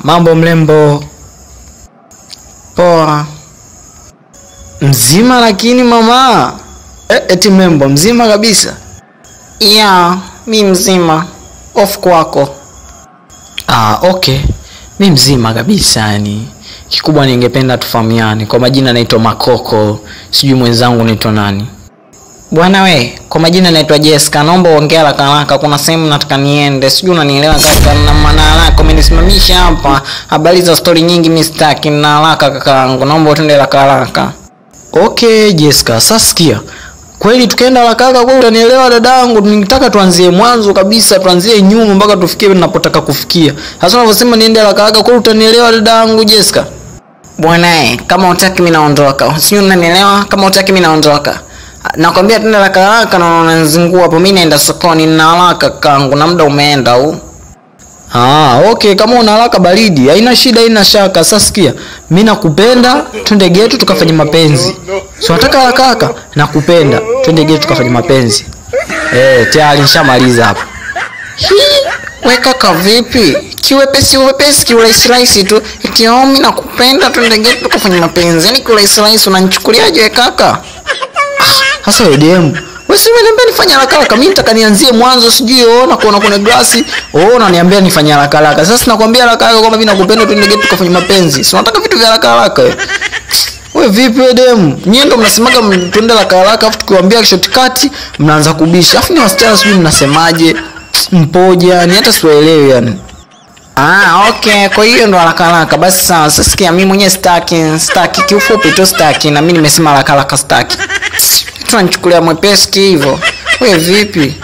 Mambo mlembo. Poa. Mzima lakini mama. Eti mlembo mzima kabisa. Mi mzima. Off kwako. Okay. Mi mzima kabisa yani. Kikubwa ningependa tufahamiane. Kwa majina naitwa Makoko. Sijui mwenzangu naitwa nani? Bwana we, kwa majina naitwa Jessica. Naomba ongea haraka, kuna sehemu nataka niende. Sijui unanielewa kaka, na maana haraka umenisimamisha hapa. Habari za story nyingi mimi sitaki, na haraka kakaangu. Naomba utende haraka. Okay Jessica, sasa sikia. Kweli tukaenda haraka kweli utanielewa dadangu. Ningetaka tuanzie mwanzo kabisa, tuanzie nyuma mpaka tufikie ninapotaka kufikia. Sasa unavyosema niende haraka kweli utanielewa dadangu Jessica? Bwana kama utaki mimi naondoka. Sijui unanielewa, kama utaki mimi naondoka. Nakwambia tena haraka na unanizingua hapo. Mimi naenda sokoni na haraka kangu, na muda umeenda huu. Okay, kama una haraka baridi, haina shida, haina shaka. Sasa sikia, mimi nakupenda, twende getu tukafanye mapenzi. So nataka haraka, nakupenda, twende getu tukafanye mapenzi. Tayari nishamaliza hapo. Wewe kaka vipi? Kiwepesi kiurahisi tu. Eti mimi nakupenda, twende getu tukafanye mapenzi. Yaani kiurahisi unanichukuliaje wewe kaka? Sasa wewe demu, wewe si unaniambia nifanye haraka, mimi nataka nianzie mwanzo, sijui na kuona kuna glasi. Unaniambia nifanye haraka. Sasa nakwambia haraka kwamba mimi nakupenda twende getu tukafanye mapenzi. Si unataka vitu vya haraka wewe. Wewe vipi wewe demu? Nyie ndo mnasemaga twende haraka afu tukiwaambia shortcut mnaanza kubisha. Afu ni wasichana sijui mnasemaje? Mpoja, ni hata siwaelewi yani. Okay, kwa hiyo ndo haraka. Basi sasa sikia, mimi mwenyewe sitaki kiufupi tu sitaki, na mimi nimesema haraka sitaki. Tunanichukulia mwepesi hivyo. Wewe vipi?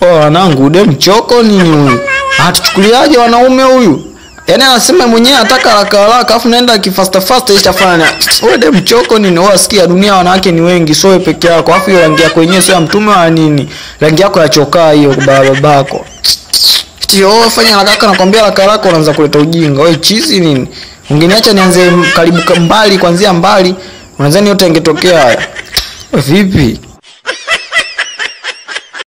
Wanangu demu choko nini huyu? Hatuchukuliaje wanaume huyu? Yaani anasema mwenyewe anataka haraka afu naenda fast ishafanya. Wewe demu choko nini? Wewe sikia, dunia wanawake ni wengi, sio wewe peke yako. Afu hiyo rangi yako yenyewe sio ya mtume wa nini? Rangi yako ya chokaa hiyo kwa babako. Sio fanya haraka, nakwambia haraka unaanza kuleta ujinga. Wewe chizi nini? Ungeniacha nianze karibu mbali, kuanzia mbali. Unadhani yote yangetokea haya? Vipi?